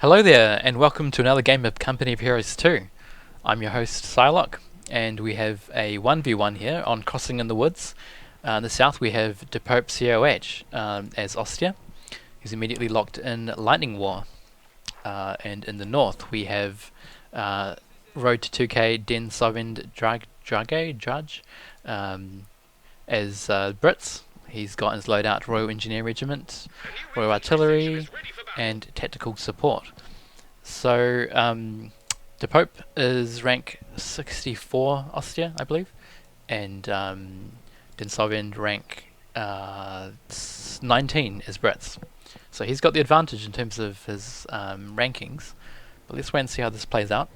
Hello there, and welcome to another game of Company of Heroes 2. I'm your host, Psylocke, and we have a 1v1 here on Crossing in the Woods. In the south we have DaPopeCOH as Ostheer, who's immediately locked in Lightning War. And in the north we have Road to 2K Den Sovende Drage as Brits. He's got his loadout Royal Engineer Regiment, Royal Artillery, and Tactical Support. So, DaPope is rank 64 Ostheer, I believe, and Den Sovende rank 19 is Brits. So he's got the advantage in terms of his rankings, but let's wait and see how this plays out.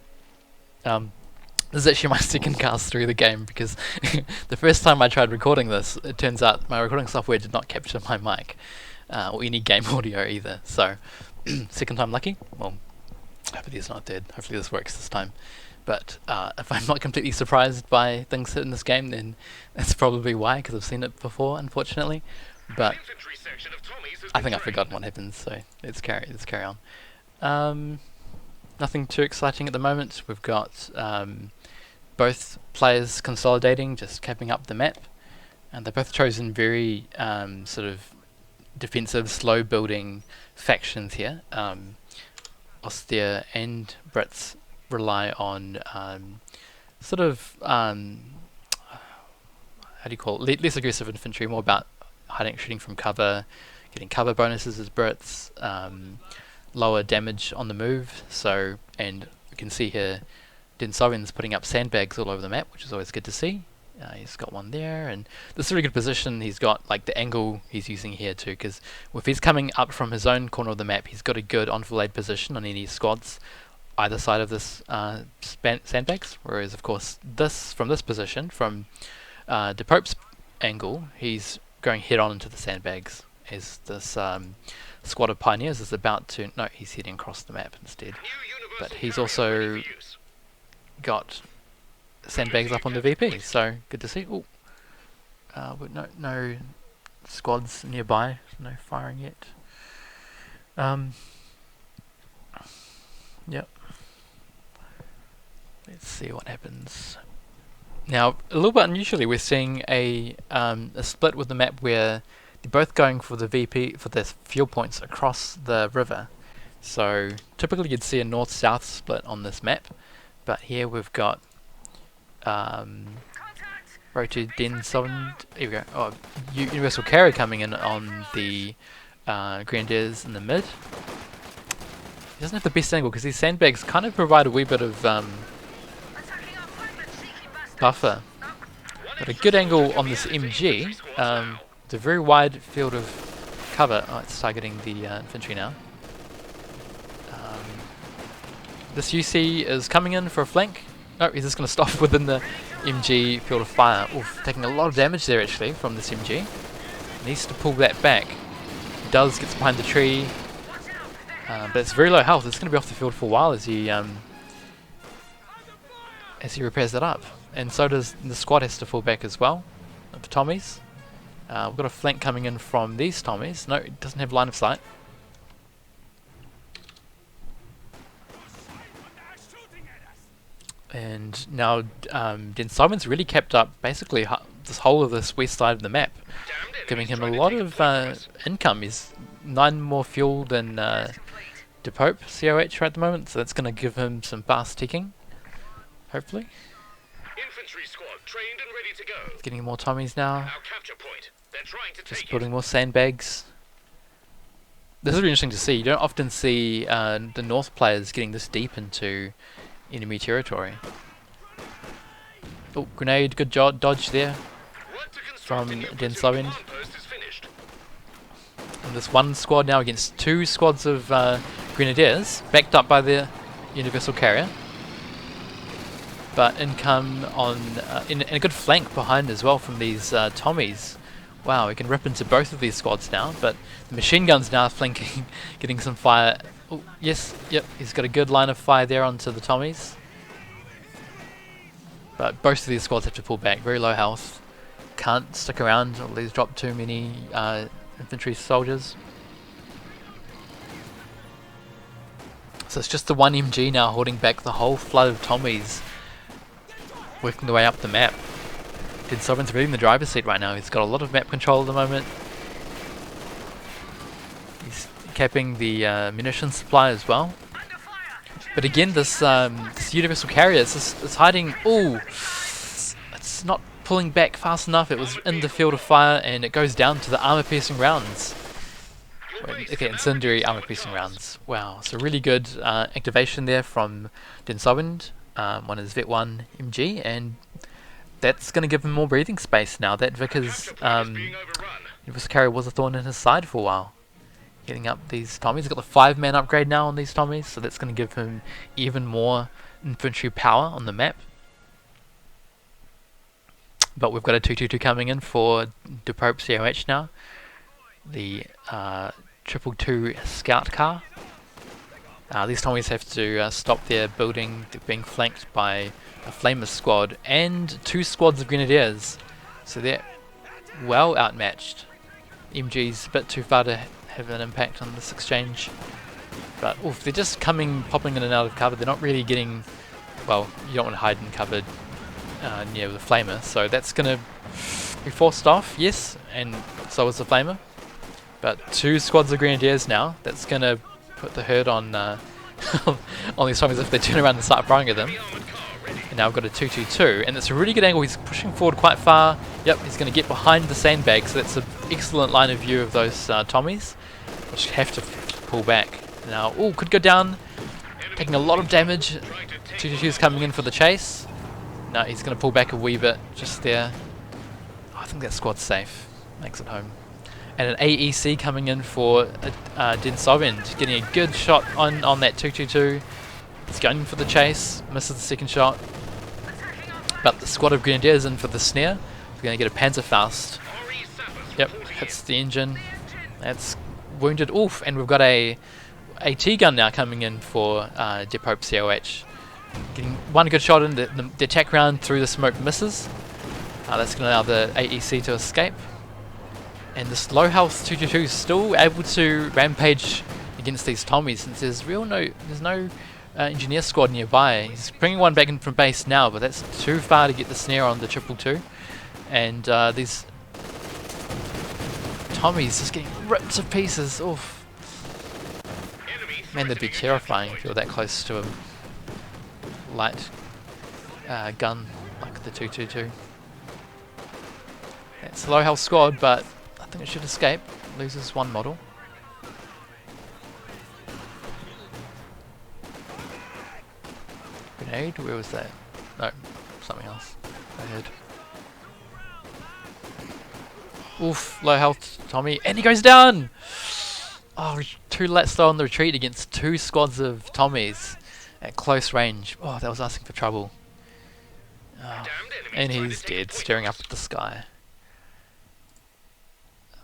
This is actually my second cast through the game because the first time I tried recording this, it turns out my recording software did not capture my mic or any game audio either. So second time lucky. Well, hopefully it's not dead. Hopefully this works this time. But if I'm not completely surprised by things in this game, then that's probably why, because I've seen it before, unfortunately. But I think I've forgotten what happens, so let's carry on. Nothing too exciting at the moment. We've got both players consolidating, just capping up the map, and they've both chosen very sort of defensive, slow building factions here. Ostheer and Brits rely on sort of how do you call it? Less aggressive infantry, more about hiding, shooting from cover, getting cover bonuses as Brits, lower damage on the move. So, and we can see here Den Sovende's putting up sandbags all over the map, which is always good to see. He's got one there, and this is a really good position. He's got like the angle he's using here too, because if he's coming up from his own corner of the map, he's got a good enfilade position on any squads either side of this sandbags. Whereas, of course, from this position, from DaPope's angle, he's going head on into the sandbags as this squad of pioneers is about to... No, he's heading across the map instead. But he's also got sandbags up on the VP, so good to see. But no squads nearby, no firing yet. Yep. Let's see what happens. Now, a little bit unusually, we're seeing a split with the map where they're both going for the VP, for the fuel points across the river. So typically you'd see a north-south split on this map, but here we've got Road to Den Sovende. Here we go. Oh, Universal Carrier coming in on the Grenadiers in the mid. He doesn't have the best angle because these sandbags kind of provide a wee bit of buffer. But a good angle on this MG. It's a very wide field of cover. Oh, it's targeting the infantry now. This UC is coming in for a flank. No, he's just going to stop within the MG field of fire. Oof, taking a lot of damage there actually from this MG. Needs to pull that back. He does, gets behind the tree. But it's very low health. It's going to be off the field for a while as he repairs that up. And so does the squad has to fall back as well. The Tommies. We've got a flank coming in from these Tommies. No, it doesn't have line of sight. And now Den Sovende's really kept up basically this whole of this west side of the map, giving him a lot of income. He's 9 more fuel than DaPopeCOH right at the moment, so that's going to give him some fast ticking, hopefully. Infantry squad trained and ready to go. He's getting more Tommies now. Our capture point. They're trying to Just take building more sandbags. This is really interesting to see. You don't often see the north players getting this deep into enemy territory. Oh, grenade, good dodge there from Den Sovende. And this one squad now against 2 squads of Grenadiers, backed up by the Universal Carrier. But income on in a good flank behind as well from these Tommies. Wow, we can rip into both of these squads now, but the machine guns now flanking, getting some fire. Oh, yes, yep, he's got a good line of fire there onto the Tommies. But both of these squads have to pull back, very low health. Can't stick around, or these drop too many infantry soldiers. So it's just the one MG now holding back the whole flood of Tommies working their way up the map. Den Sovende's really in the driver's seat right now. He's got a lot of map control at the moment. He's capping the munitions supply as well. But again, this universal carrier is hiding. Ooh, it's not pulling back fast enough. It was in the field of fire, and it goes down to the armor-piercing rounds. Okay, incendiary armor-piercing rounds. Wow, so really good activation there from Den Sovende. One is Vet 1 MG, and that's going to give him more breathing space now. That Vickers universal carrier was a thorn in his side for a while. Getting up these Tommies. He's got the 5-man upgrade now on these Tommies, so that's going to give him even more infantry power on the map. But we've got a 222 coming in for DaPopeCOH now. The 222 scout car. These Tommies have to stop their building. They're being flanked by a Flamer squad and 2 squads of Grenadiers. So they're well outmatched. MG's a bit too far to have an impact on this exchange. But oof, they're just popping in and out of cover. They're not really getting... Well, you don't want to hide in cover near the Flamer. So that's going to be forced off, yes. And so is the Flamer. But 2 squads of Grenadiers now. That's going to put the hurt on on these Tommies if they turn around and start firing at them. And now we've got a 222, and it's a really good angle. He's pushing forward quite far. Yep, he's going to get behind the sandbag, so that's an excellent line of view of those Tommies, which have to pull back. Now, oh, could go down, taking a lot of damage. 222's coming in for the chase. No, he's going to pull back a wee bit just there. Oh, I think that squad's safe. Makes it home. And an AEC coming in for Den Sovende, getting a good shot on that 222. He's going for the chase, misses the second shot. But the squad of Grenadiers in for the snare. He's going to get a Panzerfaust. Yep, hits the engine. That's wounded. Oof, and we've got a AT gun now coming in for DaPopeCOH. Getting one good shot in, the attack round through the smoke misses. That's going to allow the AEC to escape. And this low health 222 is still able to rampage against these Tommies since there's no engineer squad nearby. He's bringing one back in from base now, but that's too far to get the snare on the 222. And these Tommies just getting ripped to pieces. Oof. Man, that'd be terrifying if you're that close to a light gun like the 222. It's a low health squad, but I think it should escape. Loses one model. Grenade? Where was that? No, something else. I heard. Oof, low health Tommy. And he goes down! Oh, too late slow on the retreat against 2 squads of Tommies at close range. Oh, that was asking for trouble. Oh, and he's dead, staring up at the sky.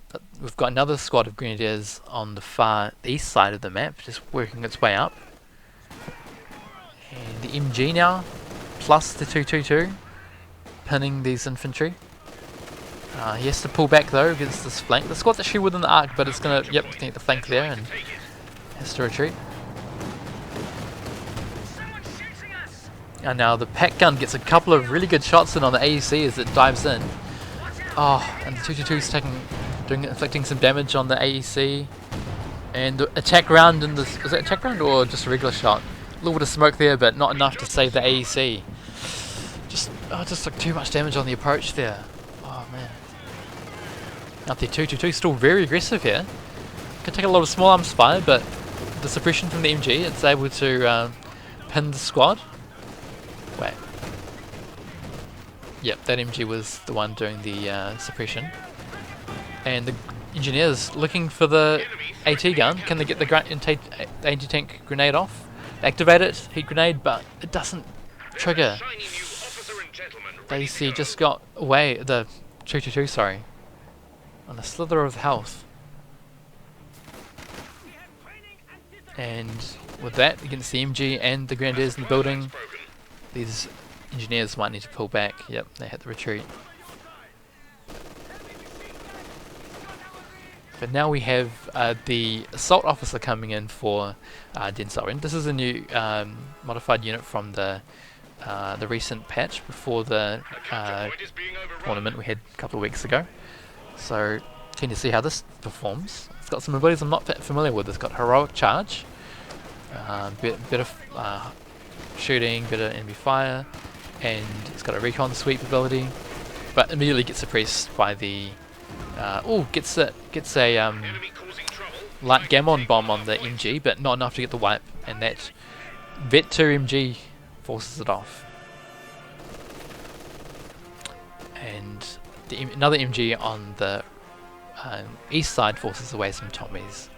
But we've got another squad of Grenadiers on the far east side of the map, just working its way up. And the MG now, plus the 222, pinning these infantry. He has to pull back though against this flank. The squad's actually within the arc, but it's gonna, yep, get the flank there and has to retreat. And now the pack gun gets a couple of really good shots in on the AEC as it dives in. Oh, and the 222's inflicting some damage on the AEC. And the attack round in this, is it attack round or just a regular shot? A little bit of smoke there, but not enough to save the AEC. Just like too much damage on the approach there. Oh man. Now the 222 still very aggressive here. Can take a lot of small arms fire, but the suppression from the MG, it's able to pin the squad. Wait. Yep, that MG was the one doing the suppression. And the engineers looking for the AT gun. Can they get the anti-tank grenade off? They activate it, heat grenade, but it doesn't trigger. The AC just got away, the 222, sorry, on a slither of health. And with that, against the MG and the Grenadiers in the building, these engineers might need to pull back. Yep, they hit the retreat. But now we have the assault officer coming in for Den Sovende. This is a new modified unit from the recent patch before the tournament we had a couple of weeks ago. So keen to see how this performs. It's got some abilities I'm not familiar with. It's got heroic charge, bit of shooting, bit of enemy fire, and it's got a recon sweep ability, but immediately gets suppressed by the gets a light gammon bomb on the MG, but not enough to get the wipe, and that Vet 2 MG forces it off. And another MG on the east side forces away some Tommies.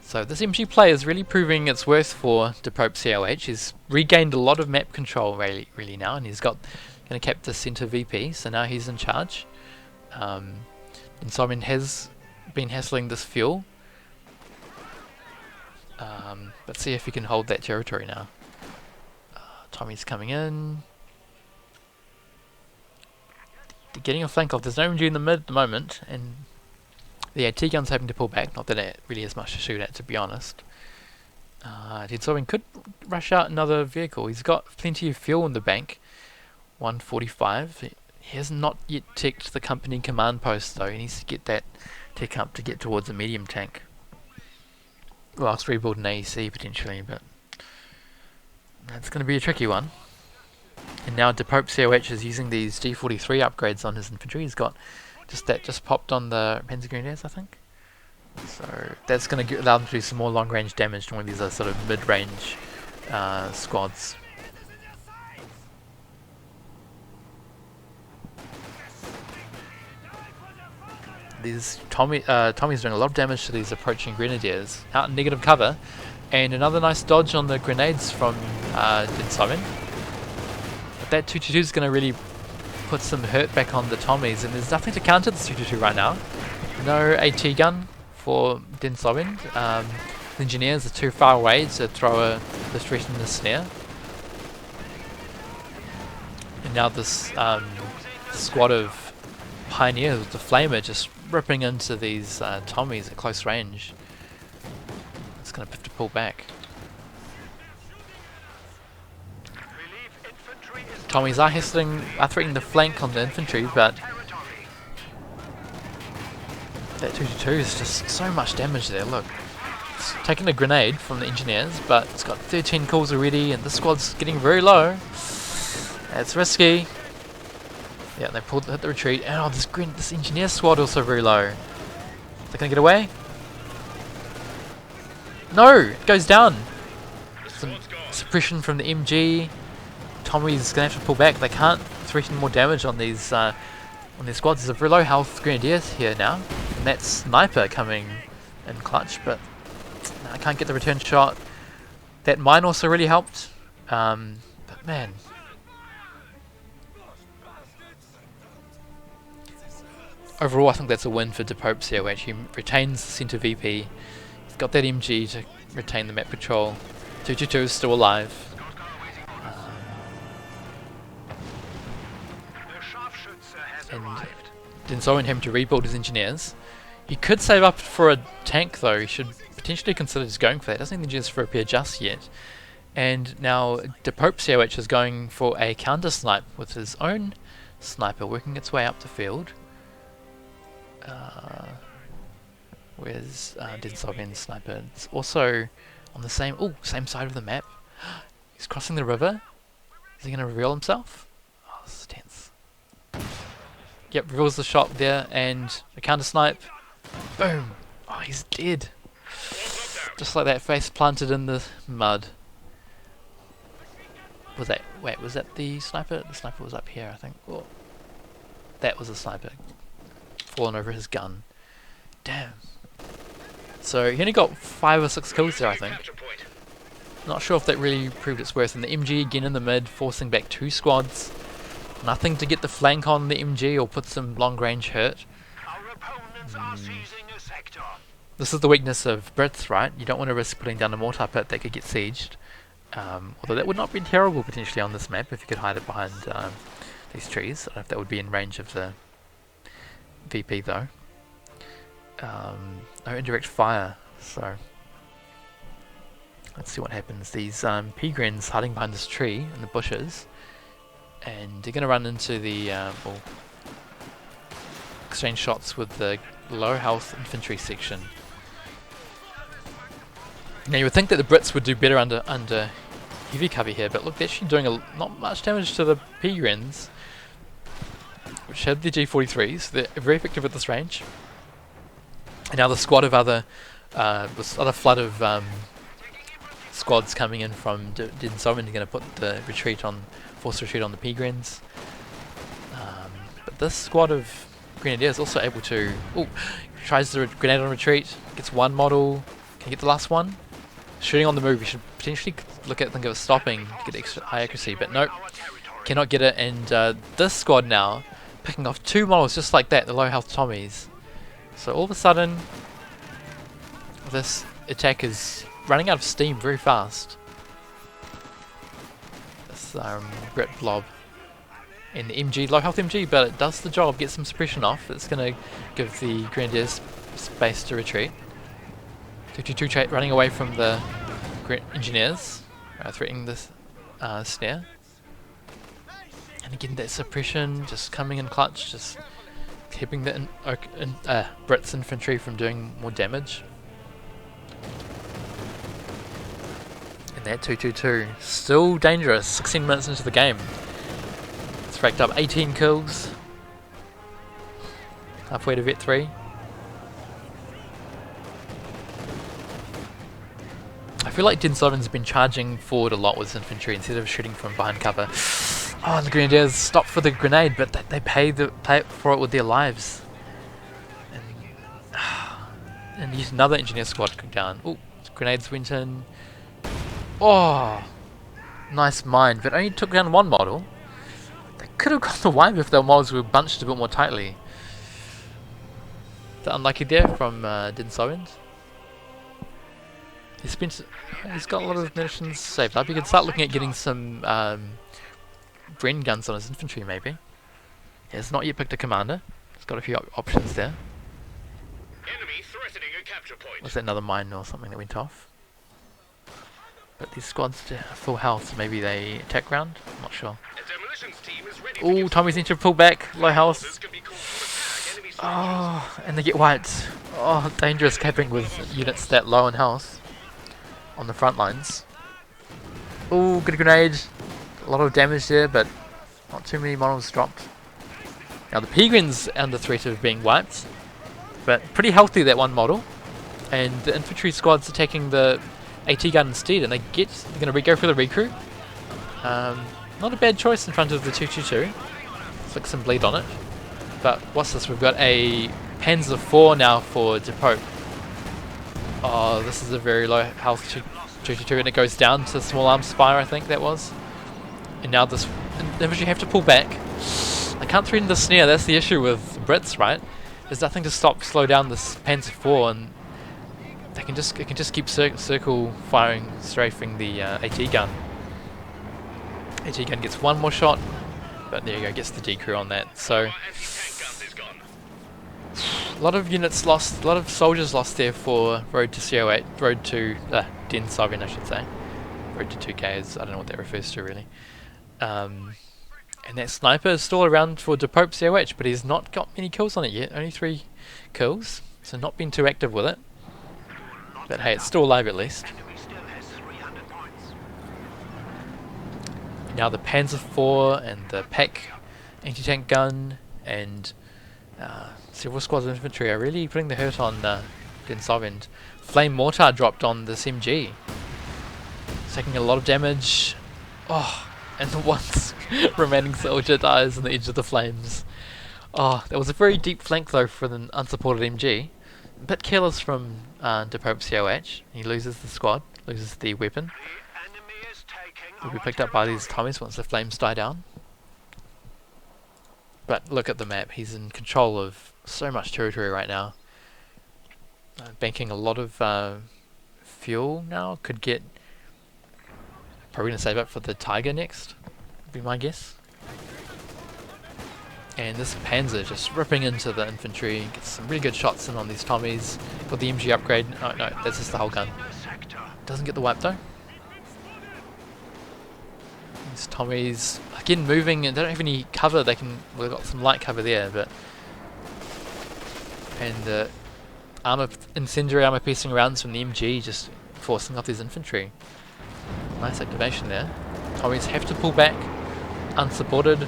So this MG play is really proving its worth for DaPopeCOH. He's regained a lot of map control really now, and he's going to cap the center VP, so now he's in charge. And Simon has been hassling this fuel. Let's see if he can hold that territory now. Tommy's coming in. They're getting a flank off. There's no MG in the mid at the moment, and the AT gun's having to pull back. Not that it really has much to shoot at, to be honest. Den Sovende could rush out another vehicle. He's got plenty of fuel in the bank. 145. He has not yet ticked the company command post though. He needs to get that tick up to get towards a medium tank. Whilst rebuild an AEC potentially, but that's going to be a tricky one. And now DaPopeCOH is using these D43 upgrades on his infantry. He's got just popped on the Panzer Grenadiers, I think. So that's going to allow them to do some more long-range damage to one of these sort of mid-range squads. Tommy's doing a lot of damage to these approaching Grenadiers. Out in negative cover, and another nice dodge on the grenades from Den Sovende. But that 222 is going to really put some hurt back on the Tommies, and there's nothing to counter this 222 right now. No AT gun for Den Sovende. The engineers are too far away to throw a threat in the snare. And now this squad of pioneers with the flamer just ripping into these Tommies at close range. It's going to have to pull back. Tommies are threatening the flank on the infantry, but that 222 is just so much damage there. Look, it's taking a grenade from the engineers, but it's got 13 kills already, and the squad's getting very low. It's risky. Yeah, they hit the retreat. And this engineer squad also very low. They're gonna get away. No, it goes down. Some suppression from the MG. Tommy's gonna have to pull back. They can't threaten more damage on these squads. There's a very low health Grenadiers here now, and that sniper coming in clutch, but I can't get the return shot. That mine also really helped, but man. Overall, I think that's a win for DaPopeCOH. He retains the centre VP. He's got that MG to retain the map patrol. 222 is still alive. And Den Sovende having to rebuild his engineers. He could save up for a tank though. He should potentially consider just going for that. Doesn't think the engineers for a repair just yet. And now DaPopeCOH is going for a counter snipe with his own sniper working its way up the field. Where's Den Sovende's sniper? It's also on the same side of the map. He's crossing the river. Is he going to reveal himself? Oh, this is tense. Yep, reveals the shot there, and a counter snipe. Boom! Oh, he's dead. Just like that, face planted in the mud. Was that the sniper? The sniper was up here, I think. Oh, that was a sniper. Fallen over his gun. Damn. So he only got 5 or 6 kills there, I think. Not sure if that really proved its worth. And the MG again in the mid, forcing back 2 squads. Nothing to get the flank on the MG or put some long range hurt. This is the weakness of Brits, right? You don't want to risk putting down a mortar pit that could get sieged. Although that would not be terrible potentially on this map if you could hide it behind these trees. I don't know if that would be in range of the VP though. no indirect fire, so let's see what happens. These Peagrens hiding behind this tree in the bushes, and they're going to run into the well, exchange shots with the low health infantry section. Now you would think that the Brits would do better under heavy cover here, but look, they're actually doing not much damage to the Peagrens, which have the G43s. They're very effective at this range. And now the squad of this other flood of squads coming in from Den Sovende are going to put the forced retreat on the Peagrens. But this squad of Grenadiers also able to, tries the grenade on retreat, gets one model, can get the last one. Shooting on the move, we should potentially think of it stopping to get extra high accuracy, but nope, cannot get it. And this squad now picking off 2 models just like that, the low health Tommies. So all of a sudden, this attack is running out of steam very fast. This Brit blob in the MG, low health MG, but it does the job, gets some suppression off. It's going to give the Grenadiers space to retreat. 222 running away from the engineers, threatening this snare. And again, that suppression just coming in clutch, just keeping the Brits infantry from doing more damage. And that 222 still dangerous. 16 minutes into the game, it's racked up 18 kills, halfway to Vet 3. I feel like Den Sovende's been charging forward a lot with infantry instead of shooting from behind cover. Oh, and the Grenadiers stopped for the grenade, but they pay for it with their lives. And use another engineer squad down. Oh, grenades went in. Oh, nice mine, but only took down one model. They could have got the wipe if their models were bunched a bit more tightly. The unlucky there from Den Sovende. He's got a lot of munitions saved up. You can start looking at getting some Bren guns on his infantry, maybe. He has not yet picked a commander. He's got a few options there. Enemy threatening a capture point. Was that another mine or something that went off? But these squads are full health, so maybe they attack round? I'm not sure. Oh, Tommy's need to pull back, low health. Oh, and they get wiped. Oh, dangerous capping with units that low in health on the front lines. Oh, good grenade. A lot of damage there, but not too many models dropped. Now the Peagrens are under threat of being wiped, but pretty healthy that one model. And the infantry squad's attacking the AT gun instead, and they're going to go for the recruit. Not a bad choice in front of the 222. Flick some bleed on it. But what's this? We've got a Panzer IV now for DaPope. Oh, this is a very low health 222, and it goes down to small arms fire, I think that was. And now this infantry have to pull back. I can't threaten the snare, that's the issue with Brits, right? There's nothing to slow down this Panzer IV, and it can just keep circle firing, strafing the AT gun. AT gun gets one more shot, but there you go, gets the decrew on that. So a lot of units lost, a lot of soldiers lost there for road to COH, road to Den Sovende, I should say. Road to 2K is, I don't know what that refers to really. And that sniper is still around for DaPope COH, but he's not got many kills on it yet, only 3 kills, so not been too active with it. But hey, it's still alive at least. Now the Panzer IV and the Pack anti-tank gun and several squads of infantry are really putting the hurt on Den Sovende. Flame mortar dropped on this MG. It's taking a lot of damage. Oh, and the one remaining soldier dies on the edge of the flames. Oh, that was a very deep flank though for an unsupported MG. A bit careless from DaPope COH. He loses the squad, loses the weapon. Will be picked up by these Tommies once the flames die down. But look at the map, he's in control of so much territory right now. Banking a lot of fuel now, could get... Probably going to save up for the Tiger next, would be my guess. And this Panzer just ripping into the infantry, gets some really good shots in on these Tommies. Got the MG upgrade. Oh no, that's just the whole gun. Doesn't get the wipe though. These Tommies again moving and they don't have any cover. They can. Well, they've got some light cover there, but and incendiary armor piercing rounds from the MG just forcing off these infantry. Nice activation there. Tommies have to pull back, unsupported.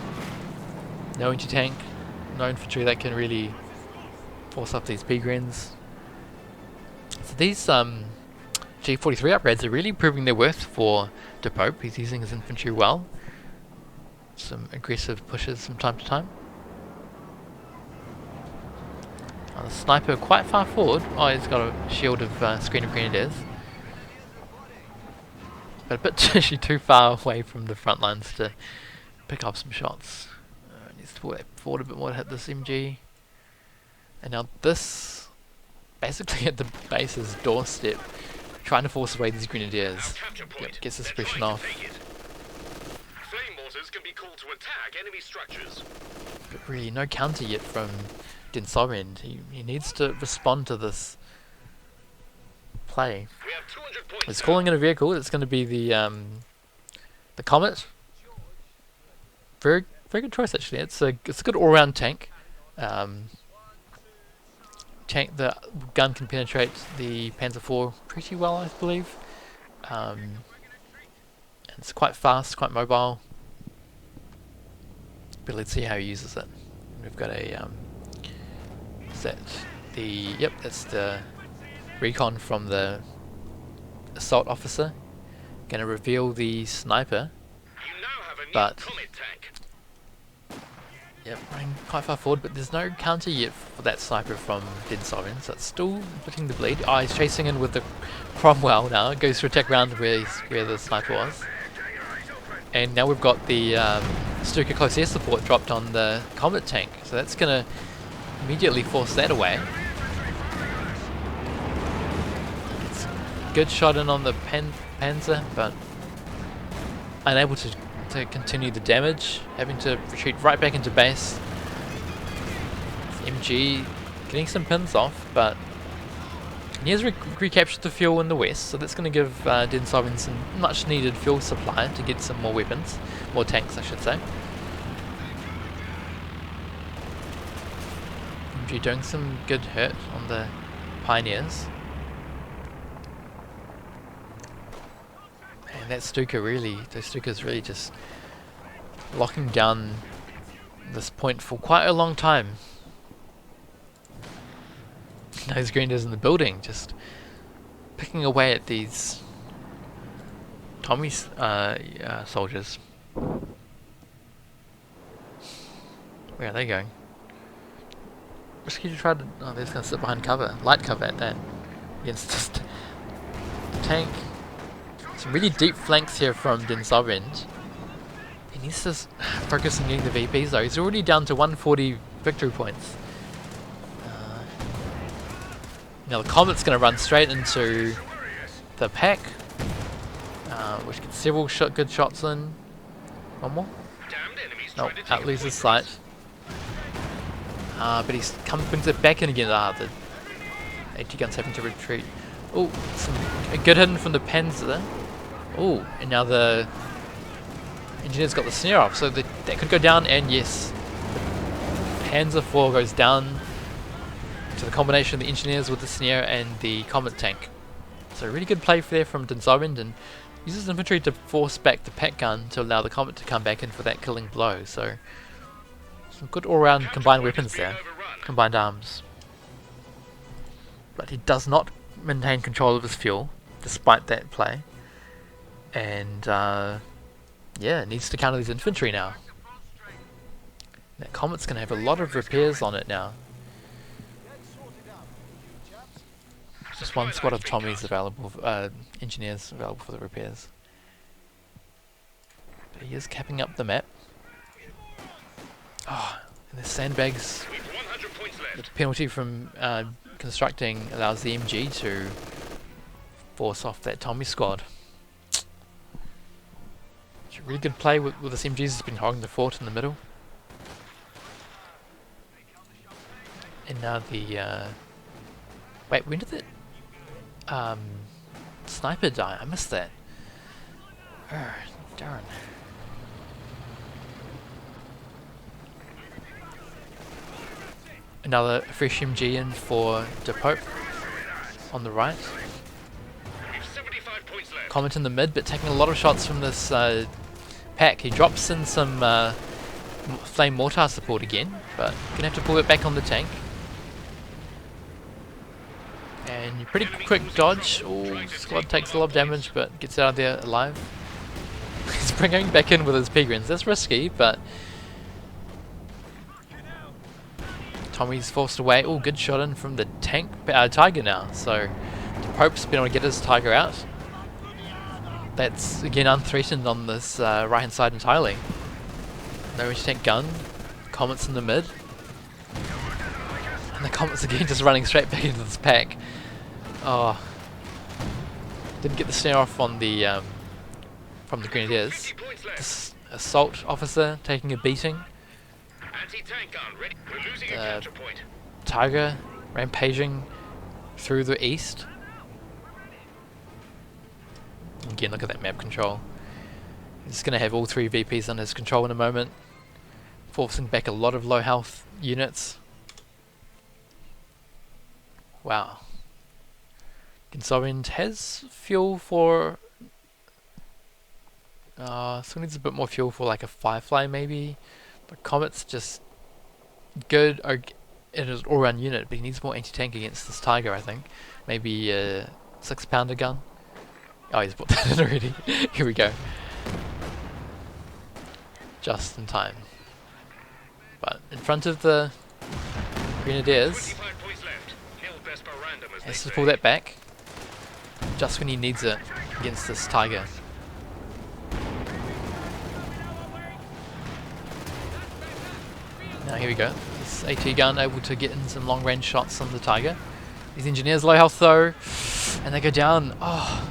No anti-tank, no infantry that can really force up these Pegrins. So these G43 upgrades are really proving their worth for DaPope. He's using his infantry well. Some aggressive pushes from time to time. The sniper quite far forward. Oh, he's got a shield of screen of grenadiers. But a bit actually too far away from the front lines to pick up some shots. Needs to pull that forward a bit more to hit this MG. And now this, basically at the base's doorstep, trying to force away these grenadiers. Yep, gets the suppression off. Flame mortars can be called to attack enemy structures. But really, no counter yet from Den Sovende. He needs to respond to this play. We have 200 points. He's calling in a vehicle. It's going to be the Comet. Very good choice actually. It's a good all-round tank. The gun can penetrate the Panzer IV pretty well, I believe. And it's quite fast, quite mobile. But let's see how he uses it. We've got a that's the recon from the assault officer. Gonna reveal the sniper. You now have a new But Comet tank. yep, running quite far forward, but there's no counter yet for that sniper from Den Sovende, so it's still putting the bleed. Oh, he's chasing in with the Cromwell now. It goes to attack round where the sniper was. And now we've got the Stuka close air support dropped on the Comet tank, so that's going to immediately force that away. It's a good shot in on the Panzer, but unable to continue the damage, having to retreat right back into base. MG getting some pins off, but he has recaptured the fuel in the west, so that's going to give Den Sovende some much needed fuel supply to get some more weapons, more tanks I should say. MG doing some good hurt on the Pioneers. And that Stuka really, those Stukas really just locking down this point for quite a long time. Those grenadiers in the building just picking away at these Tommy soldiers. Where are they going? Risky to try to... Oh, they're just going to sit behind cover. Light cover at that. Against just tank. Some really deep flanks here from Den Sovende. He needs to focus on getting the VPs though. He's already down to 140 victory points. Now the Comet's going to run straight into the pack, which gets several good shots in. One more? Nope, out loses sight. But he's brings it back in again. The AT gun's having to retreat. Oh, a good hidden from the Panzer. Oh, and now the engineer's got the snare off, so that could go down. And yes, the Panzer IV goes down to the combination of the engineers with the snare and the Comet tank. So really good play there from Den Sovende, and uses infantry to force back the pack gun to allow the Comet to come back in for that killing blow. So some good all-round combined weapons there, combined arms. But he does not maintain control of his fuel despite that play, and yeah, needs to counter these infantry now. That Comet's going to have a lot of repairs on it now. Just one squad of Tommies available, engineers available for the repairs. But he is capping up the map. Oh, and the sandbags. The penalty from constructing allows the MG to force off that Tommy squad. It's a really good play with this MG. Has been holding the fort in the middle. And now the wait, when did the sniper die? I missed that. Darn. Another fresh MG in for DaPope on the right. We've 75 points left. Comet in the mid, but taking a lot of shots from this pack. He drops in some flame mortar support again, but gonna have to pull it back on the tank. And pretty quick dodge. Oh, squad takes a lot of damage, but gets out of there alive. He's bringing back in with his Pegrins. That's risky, but Tommy's forced away. Oh, good shot in from the tank Tiger now. So Pope's been able to get his Tiger out. That's again unthreatened on this right hand side entirely. No tank gun. Comet's in the mid. And the Comet's again just running straight back into this pack. Oh. Didn't get the snare off on the from the Grenadiers. This assault officer taking a beating. Anti-tank gun ready. We're losing a capture point. Tiger rampaging through the east. Again, look at that map control. He's going to have all three VPs under his control in a moment, forcing back a lot of low health units. Wow. Den Sovende has fuel for still needs a bit more fuel for like a Firefly maybe, but Comet's just good. It is an all-round unit, but he needs more anti-tank against this Tiger, I think. Maybe a 6-pounder gun. Oh, he's put that in already. Here we go. Just in time. But in front of the Grenadiers, 25 points left. Nil desperandum, as has they to say. pull that back just when he needs it against this Tiger. Now here we go. This AT gun able to get in some long range shots on the Tiger. These engineers low health though, and they go down. Oh,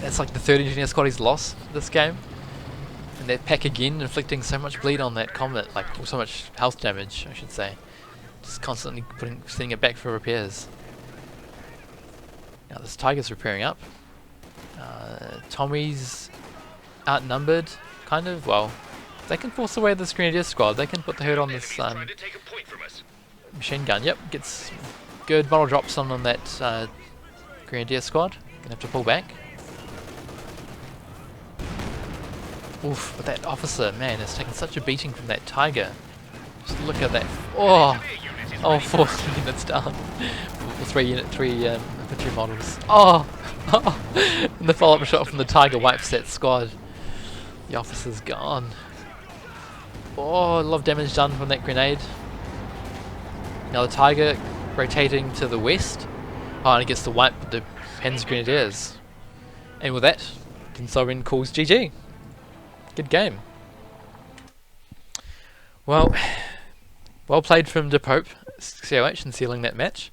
that's like the third engineer squad he's lost this game. And that pack again inflicting so much bleed on that Comet, like so much health damage I should say. Just constantly sending it back for repairs. Now this Tiger's repairing up. Tommy's outnumbered, kind of. Well, they can force away this Grenadier squad. They can put the hurt on this Trying to take a point from us. machine gun. Yep, gets good model drops on that Grenadier squad. Gonna have to pull back. Oof, but that officer, man, is taking such a beating from that Tiger. Just look at that. Oh, oh, 4 units down. Three infantry models. Oh, and the follow-up shot from the Tiger wipes that squad. The officer's gone. Oh, a lot of damage done from that grenade. Now the Tiger rotating to the west. Oh, and he gets to wipe the Pens Grenadiers. And with that, Den Sovende calls GG. Good game. Well played from DaPope, COH, in sealing that match.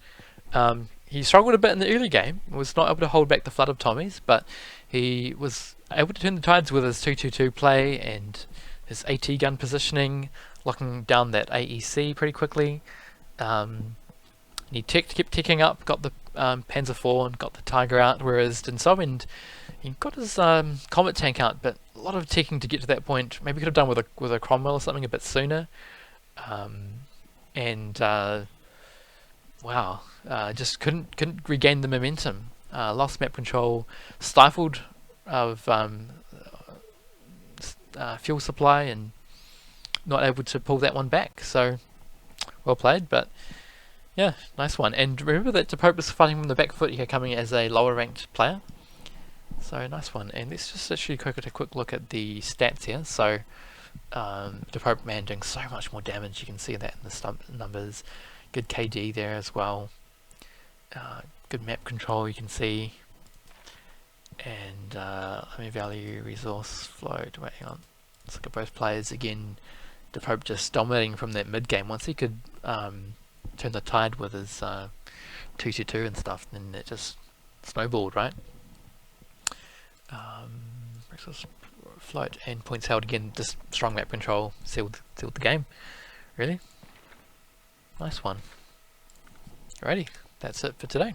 He struggled a bit in the early game, was not able to hold back the flood of Tommies, but he was able to turn the tides with his 2-2-2 play and his AT gun positioning, locking down that AEC pretty quickly. He kept ticking up, got the Panzer IV and got the Tiger out, whereas Den Sovende, he got his Comet tank out, but a lot of ticking to get to that point. Maybe could have done with a Cromwell or something a bit sooner. Wow, just couldn't regain the momentum. Lost map control, stifled of fuel supply, and not able to pull that one back. So well played, but yeah, nice one. And remember that DaPope was fighting from the back foot here, coming as a lower ranked player. So nice one. And let's just actually take a quick look at the stats here. So DaPope, man, doing so much more damage. You can see that in the numbers. Good KD there as well. Good map control, you can see. And let me value resource flow. Wait, hang on. Let's look at both players again. DaPope just dominating from that mid game. Once he could turn the tide with his 2-2-2 and stuff, then it just snowballed, right? Resource float and points held again. Just strong map control sealed the game. Really nice one. Alrighty, that's it for today.